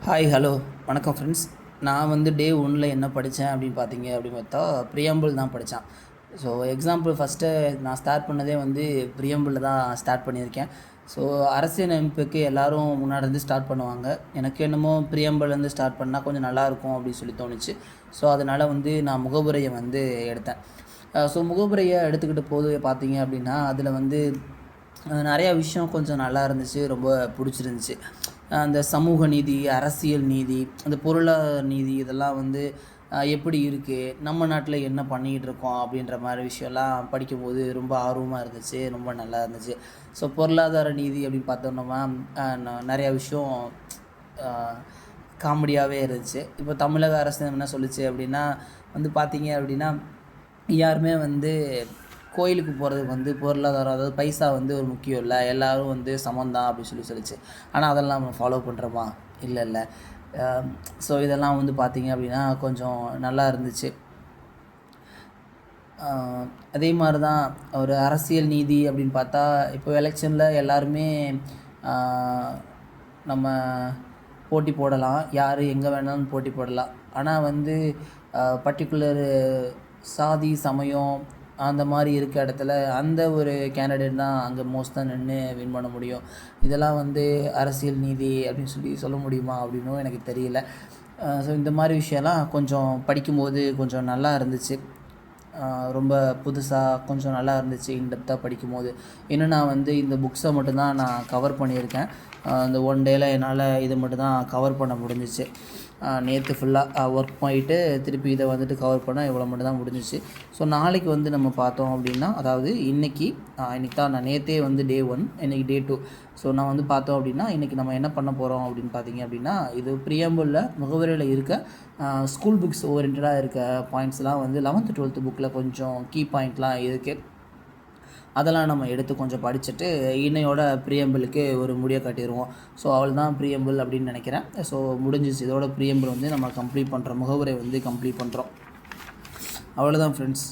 Hi hello வணக்கம் friends. நான் வந்து டே ஒன்னில் என்ன படித்தேன் அப்படின்னு பார்த்தீங்க அப்படின்னு பார்த்தா ப்ரியாம்பிள் தான் படித்தேன். ஸோ எக்ஸாம்பிள் ஃபஸ்ட்டு நான் ஸ்டார்ட் பண்ணதே வந்து ப்ரியாம்பிளில் தான் ஸ்டார்ட் பண்ணியிருக்கேன். ஸோ அரசியலமைப்புக்கு எல்லோரும் முன்னாடி இருந்து ஸ்டார்ட் பண்ணுவாங்க. எனக்கு என்னமோ ப்ரியாம்பிள்லேருந்து ஸ்டார்ட் பண்ணால் கொஞ்சம் நல்லாயிருக்கும் அப்படின்னு சொல்லி தோணுச்சு. ஸோ அதனால் வந்து நான் முகவுரையை வந்து எடுத்தேன். ஸோ முகவுரையை எடுத்துக்கிட்டு போது பார்த்தீங்க அப்படின்னா அதில் வந்து நிறையா விஷயம் கொஞ்சம் நல்லா இருந்துச்சு, ரொம்ப பிடிச்சிருந்துச்சி. அந்த சமூக நீதி, அரசியல் நீதி, அந்த பொருளாதார நீதி இதெல்லாம் வந்து எப்படி இருக்குது, நம்ம நாட்டில் என்ன பண்ணிக்கிட்டு இருக்கோம் அப்படின்ற மாதிரி விஷயம்லாம் படிக்கும்போது ரொம்ப ஆர்வமாக இருந்துச்சு, ரொம்ப நல்லா இருந்துச்சு. ஸோ பொருளாதார நீதி அப்படின்னு பார்த்தோம்னா நிறையா விஷயம் காமெடியாகவே இருந்துச்சு. இப்போ தமிழக அரசு என்ன சொல்லுச்சு அப்படின்னா வந்து பார்த்தீங்க அப்படின்னா யாருமே வந்து கோயிலுக்கு போகிறதுக்கு வந்து பொருளாதாரம், அதாவது பைசா வந்து ஒரு முக்கியம் இல்லை, எல்லோரும் வந்து சமந்தான் அப்படின்னு சொல்லிச்சு. ஆனால் அதெல்லாம் நம்ம ஃபாலோ பண்ணுறோமா? இல்லை. ஸோ இதெல்லாம் வந்து பார்த்திங்க அப்படின்னா கொஞ்சம் நல்லா இருந்துச்சு. அதே மாதிரி தான் ஒரு அரசியல் நீதி அப்படின்னு பார்த்தா இப்போ எலெக்ஷனில் எல்லாருமே நம்ம போட்டி போடலாம், யார் எங்கே வேணாலும் போட்டி போடலாம். ஆனால் வந்து பர்டிகுலர் சாதி, சமயம் அந்த மாதிரி இருக்க இடத்துல அந்த ஒரு கேண்டிடேட் தான் அங்கே மோஸ்ட்டாக நின்று வின் பண்ண முடியும். இதெல்லாம் வந்து அரசியல் நீதி அப்படின்னு சொல்ல முடியுமா அப்படின்னும் எனக்கு தெரியல. ஸோ இந்த மாதிரி விஷயம்லாம் கொஞ்சம் படிக்கும்போது கொஞ்சம் நல்லா இருந்துச்சு. ரொம்ப புதுசாக கொஞ்சம் நல்லா இருந்துச்சு இன்டெப்த்தாக படிக்கும்போது. இன்னும் நான் வந்து இந்த புக்ஸை மட்டும்தான் நான் கவர் பண்ணியிருக்கேன். இந்த ஒன் டேயில் என்னால் இதை மட்டும்தான் கவர் பண்ண முடிஞ்சிச்சு. நேற்று ஃபுல்லாக ஒர்க் பண்ணிவிட்டு திருப்பி இதை வந்துட்டு கவர் பண்ண இவ்வளோ மட்டும் தான் முடிஞ்சிச்சு. ஸோ நாளைக்கு வந்து நம்ம பார்த்தோம் அப்படின்னா, அதாவது இன்றைக்கி தான் நான் நேற்றே வந்து டே 1, இன்றைக்கி டே 2. ஸோ நான் வந்து பார்த்தோம் அப்படின்னா இன்றைக்கி நம்ம என்ன பண்ண போகிறோம் அப்படின்னு பார்த்தீங்க அப்படின்னா, இது ப்ரியாம்பிளில் முகவரியில் இருக்க ஸ்கூல் புக்ஸ் ஓரியன்டாக இருக்க பாயிண்ட்ஸ்லாம் வந்து 11th 12th புக்கில் கொஞ்சம் கீ பாயிண்ட்லாம் இருக்குது. அதெல்லாம் நம்ம எடுத்து கொஞ்சம் படிச்சுட்டு இன்னையோட ப்ரியாம்பிளுக்கு ஒரு முடியை கட்டிடுவோம். ஸோ அவள் தான் ப்ரியாம்பிள் அப்படின்னு நினைக்கிறேன். ஸோ முடிஞ்சிச்சு. இதோட ப்ரியாம்பிள் வந்து நம்ம கம்ப்ளீட் பண்ணுறோம், முகவுரை வந்து கம்ப்ளீட் பண்ணுறோம். அவ்வளோதான் ஃப்ரெண்ட்ஸ்.